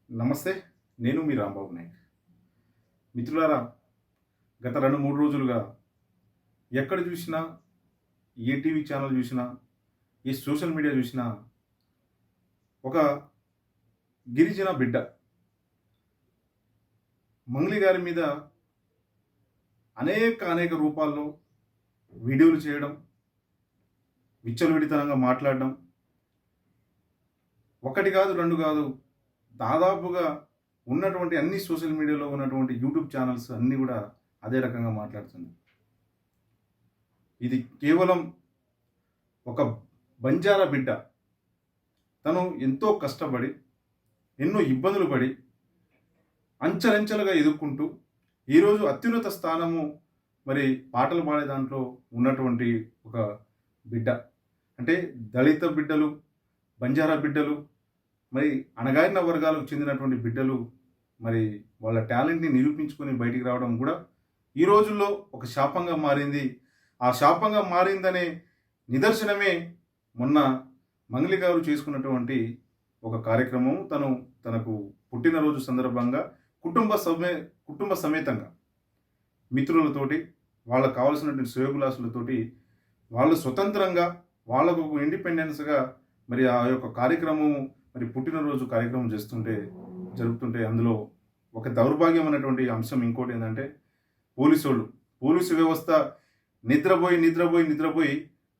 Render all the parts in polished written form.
నమస్తే. నేను మీ రాంబాబు నాయక్. మిత్రులారా, గత 2, 3 రోజులుగా ఎక్కడ చూసినా, ఏ టీవీ ఛానల్ చూసినా, ఏ సోషల్ మీడియా చూసినా ఒక గిరిజన బిడ్డ మంగ్లీ గారి మీద అనేక రూపాల్లో వీడియోలు చేయడం, విచ్చలవిడితనంగా మాట్లాడడం, ఒకటి కాదు, 2 కాదు, దాదాపుగా ఉన్నటువంటి అన్ని సోషల్ మీడియాలో ఉన్నటువంటి యూట్యూబ్ ఛానల్స్ అన్నీ కూడా అదే రకంగా మాట్లాడుతుంది. ఇది కేవలం ఒక బంజారా బిడ్డ తను ఎంతో కష్టపడి, ఎన్నో ఇబ్బందులు పడి, అంచెలంచెలుగా ఎదుర్కొంటూ ఈరోజు అత్యున్నత స్థానము మరి పాటలు పాడే దాంట్లో ఉన్నటువంటి ఒక బిడ్డ. అంటే దళిత బిడ్డలు, బంజారా బిడ్డలు, మరి అణగారిన వర్గాలకు చెందినటువంటి బిడ్డలు మరి వాళ్ళ టాలెంట్ని నిరూపించుకొని బయటికి రావడం కూడా ఈ రోజుల్లో ఒక శాపంగా మారింది. ఆ శాపంగా మారిందనే నిదర్శనమే మొన్న మంగ్లీ గారు చేసుకున్నటువంటి ఒక కార్యక్రమం. తనకు పుట్టినరోజు సందర్భంగా కుటుంబ సమేతంగా మిత్రులతోటి, వాళ్ళకు కావాల్సినటువంటి శ్రేయోభిలాషులతోటి వాళ్ళు స్వతంత్రంగా వాళ్ళకు ఇండిపెండెన్స్గా మరి ఆ యొక్క కార్యక్రమం, మరి పుట్టినరోజు కార్యక్రమం జరుపుతుంటే అందులో ఒక దౌర్భాగ్యమైనటువంటి అంశం ఇంకోటి ఏంటంటే పోలీసు వ్యవస్థ నిద్రపోయి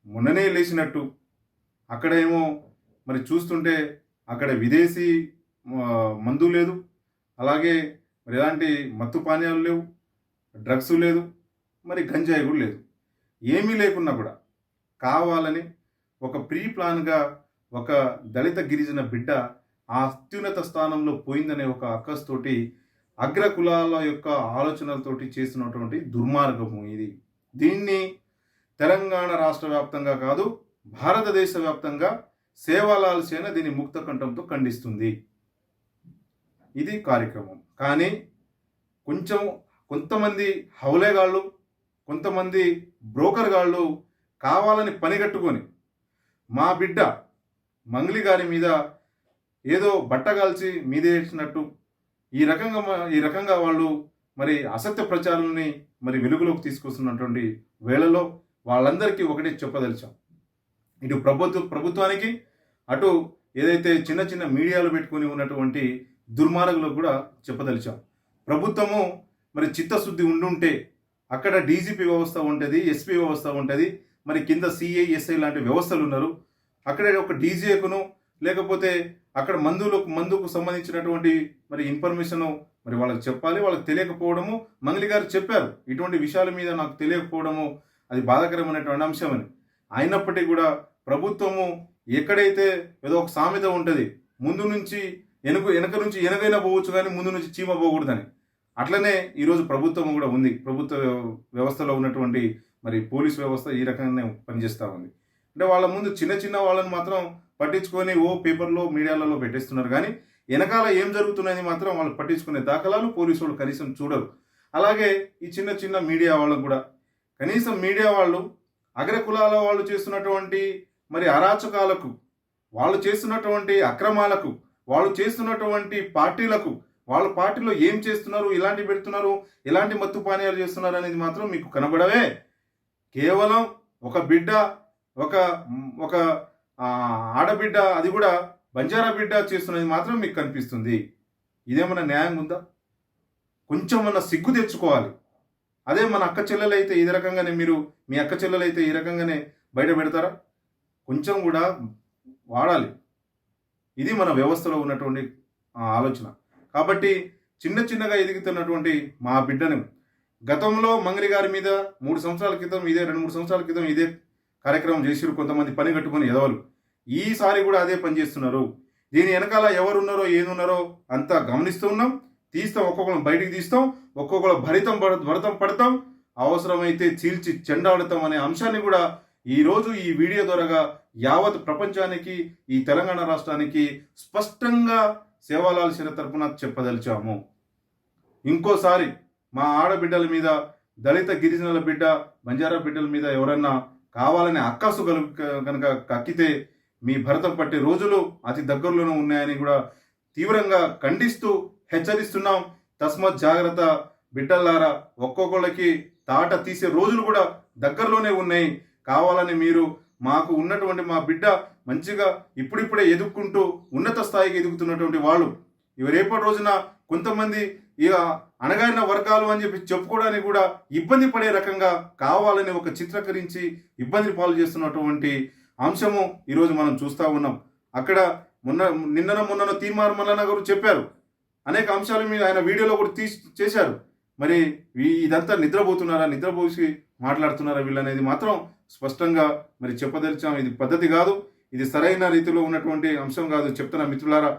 మొన్ననే లేచినట్టు అక్కడేమో మరి చూస్తుంటే అక్కడ విదేశీ మందు లేదు, అలాగే మరి ఎలాంటి మత్తు పానీయాలు లేవు, డ్రగ్స్ లేదు, మరి గంజాయి కూడా లేదు. ఏమీ లేకున్నా కూడా కావాలని ఒక ప్రీ ప్లాన్గా ఒక దళిత గిరిజన బిడ్డ ఆ అత్యున్నత స్థానంలో పోయిందనే ఒక అక్కస్తోటి అగ్ర కులాల యొక్క ఆలోచనలతోటి చేస్తున్నటువంటి దుర్మార్గము ఇది. దీన్ని తెలంగాణ రాష్ట్ర వ్యాప్తంగా కాదు, భారతదేశ వ్యాప్తంగా సేవాలాల్ సేన దీన్ని ముక్త కంఠంతో ఖండిస్తుంది. ఇది కార్యక్రమం. కానీ కొంతమంది హౌలేగాళ్ళు, కొంతమంది బ్రోకర్ గాళ్ళు కావాలని పనిగట్టుకొని మా బిడ్డ మంగ్లీ గారి మీద ఏదో బట్టగాల్చి మీదేసినట్టు ఈ రకంగా వాళ్ళు మరి అసత్య ప్రచారాన్ని మరి వెలుగులోకి తీసుకొస్తున్నటువంటి వేళలో వాళ్ళందరికీ ఒకటే చెప్పదలిచాం. ఇటు ప్రభుత్వానికి, అటు ఏదైతే చిన్న మీడియాలు పెట్టుకొని ఉన్నటువంటి దుర్మార్గులకు కూడా చెప్పదలిచాం. ప్రభుత్వము మరి చిత్తశుద్ధి ఉండుంటే అక్కడ డీజీపీ వ్యవస్థ ఉంటుంది, ఎస్పీ వ్యవస్థ ఉంటుంది, మరి కింద సిఐ, ఎస్ఐ లాంటి వ్యవస్థలు ఉన్నారు. అక్కడే ఒక డీజేకును లేకపోతే అక్కడ మందుకు సంబంధించినటువంటి మరి ఇన్ఫర్మేషను మరి వాళ్ళకి చెప్పాలి. వాళ్ళకి తెలియకపోవడము, మంగ్లీ గారు చెప్పారు ఇటువంటి విషయాల మీద నాకు తెలియకపోవడము అది బాధాకరమైనటువంటి అంశం అని. అయినప్పటికీ కూడా ప్రభుత్వము ఎక్కడైతే ఏదో ఒక సామెత ఉంటుంది, వెనక నుంచి ఎనగైనా పోవచ్చు కానీ ముందు నుంచి చీమ పోకూడదని. అట్లనే ఈరోజు ప్రభుత్వం కూడా ఉంది. ప్రభుత్వ వ్యవస్థలో ఉన్నటువంటి మరి పోలీస్ వ్యవస్థ ఈ రకంగానే పనిచేస్తూ ఉంది. అంటే వాళ్ళ ముందు చిన్న వాళ్ళని మాత్రం పట్టించుకొని పేపర్లో, మీడియాలలో పెట్టేస్తున్నారు. కానీ వెనకాల ఏం జరుగుతున్నది మాత్రం వాళ్ళు పట్టించుకునే దాఖలాలు పోలీసు వాళ్ళు కనీసం చూడరు. అలాగే ఈ చిన్న మీడియా వాళ్ళకు కూడా కనీసం మీడియా వాళ్ళు అగ్ర కులాల వాళ్ళు చేస్తున్నటువంటి మరి అరాచకాలకు, వాళ్ళు చేస్తున్నటువంటి అక్రమాలకు, వాళ్ళు చేస్తున్నటువంటి పార్టీలకు, వాళ్ళ పార్టీలో ఏం చేస్తున్నారు, ఇలాంటి పెడుతున్నారు, ఎలాంటి మత్తు పానీయాలు చేస్తున్నారు అనేది మాత్రం మీకు కనబడవే. కేవలం ఒక బిడ్డ, ఒక ఆడబిడ్డ, అది కూడా బంజారా బిడ్డ చేస్తున్నది మాత్రం మీకు కనిపిస్తుంది. ఇదేమన్నా న్యాయం ఉందా? కొంచెమన్నా సిగ్గు తెచ్చుకోవాలి. అదే మన అక్క చెల్లెలైతే ఈ రకంగానే మీ అక్క చెల్లెలైతే ఈ రకంగానే బయట పెడతారా? కొంచెం కూడా వాడాలి. ఇది మన వ్యవస్థలో ఉన్నటువంటి ఆలోచన. కాబట్టి చిన్నగా ఎదుగుతున్నటువంటి మా బిడ్డను గతంలో మంగ్లీ గారి మీద 3 సంవత్సరాల క్రితం 2-3 సంవత్సరాల క్రితం ఇదే కార్యక్రమం చేసిరు కొంతమంది పని కట్టుకొని ఎదవలు. ఈసారి కూడా అదే పని చేస్తున్నారు. దీని వెనకాల ఎవరున్నారో ఏదున్నారో అంతా గమనిస్తూ ఉన్నాం. తీస్తాం, ఒక్కొక్కరు బయటికి తీస్తాం, ఒక్కొక్కరు భరతం పడతాం, అవసరమైతే చీల్చి చెండాడుతాం అనే అంశాన్ని కూడా ఈరోజు ఈ వీడియో ద్వారాగా యావత్ ప్రపంచానికి, ఈ తెలంగాణ రాష్ట్రానికి స్పష్టంగా సేవాలాల్ సేన తరపున చెప్పదలిచాము. ఇంకోసారి మా ఆడబిడ్డల మీద, దళిత గిరిజనుల బిడ్డ, బంజారా బిడ్డల మీద ఎవరన్నా కావాలనే అక్కసు కనుక కక్కితే మీ భరతం పట్టే రోజులు అతి దగ్గరలోనే ఉన్నాయని కూడా తీవ్రంగా ఖండిస్తూ హెచ్చరిస్తున్నాం. తస్మత్ జాగ్రత్త బిడ్డలారా, ఒక్కొక్కళ్ళకి తాట తీసే రోజులు కూడా దగ్గరలోనే ఉన్నాయి. కావాలని మీరు మాకు ఉన్నటువంటి మా బిడ్డ మంచిగా ఇప్పుడిప్పుడే ఎదుక్కుంటూ ఉన్నత స్థాయికి ఎదుగుతున్నటువంటి వాళ్ళు రేపటి రోజున కొంతమంది ఇక అణగారిన వర్గాలు అని చెప్పి చెప్పుకోవడానికి కూడా ఇబ్బంది పడే రకంగా కావాలని ఒక చిత్రీకరించి ఇబ్బంది పాలు చేస్తున్నటువంటి అంశము ఈరోజు మనం చూస్తూ ఉన్నాం. అక్కడ మొన్ననో తీర్మార్ మల్లన్న గారు చెప్పారు, అనేక అంశాల మీద ఆయన వీడియోలో కూడా చేశారు. మరి ఇదంతా నిద్రపోసి మాట్లాడుతున్నారా వీళ్ళు అనేది మాత్రం స్పష్టంగా మరి చెప్పదలిచాం. ఇది పద్ధతి కాదు, ఇది సరైన రీతిలో ఉన్నటువంటి అంశం కాదు. చెప్తున్నా మిత్రులారా,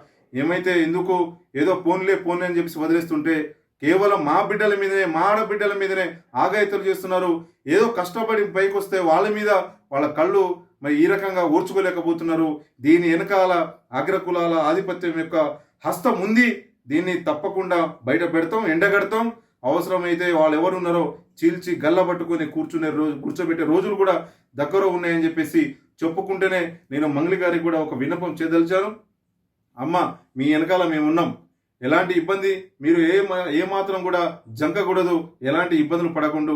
ఏమైతే ఎందుకు ఏదో పోన్లే అని చెప్పేసి వదిలేస్తుంటే కేవలం మా బిడ్డల మీదనే, మా ఆడబిడ్డల మీదనే ఆగాయితలు చేస్తున్నారు. ఏదో కష్టపడి పైకి వస్తే వాళ్ళ మీద వాళ్ళ కళ్ళు మరి ఈ రకంగా ఓర్చుకోలేకపోతున్నారు. దీని వెనకాల అగ్రకులాల ఆధిపత్యం యొక్క హస్తం ఉంది. దీన్ని తప్పకుండా బయట పెడతాం, ఎండగడతాం. అవసరమైతే వాళ్ళు ఎవరున్నారో చీల్చి గల్లబట్టుకొని కూర్చోబెట్టే రోజులు కూడా దగ్గర ఉన్నాయని చెప్పేసి చెప్పుకుంటేనే నేను మంగళి గారికి కూడా ఒక విన్నపం చేయదలిచాను. అమ్మ, మీ వెనకాల మేము ఉన్నాం. ఎలాంటి ఇబ్బంది మీరు ఏమాత్రం కూడా జంకకూడదు. ఎలాంటి ఇబ్బందులు పడకుండా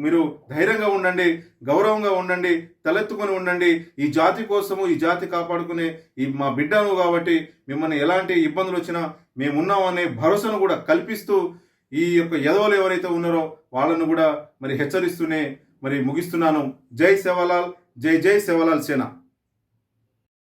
మీరు ధైర్యంగా ఉండండి, గౌరవంగా ఉండండి, తలెత్తుకొని ఉండండి. ఈ జాతి కోసము, ఈ జాతి కాపాడుకునే మా బిడ్డను కాబట్టి మిమ్మల్ని ఎలాంటి ఇబ్బందులు వచ్చినా మేమున్నామనే భరోసాను కూడా కల్పిస్తూ ఈ యొక్క యదవులు ఎవరైతే ఉన్నారో వాళ్ళను కూడా మరి హెచ్చరిస్తూనే మరి ముగిస్తున్నాను. జై సేవలాల్, జై జై సేవలాల్ సేన.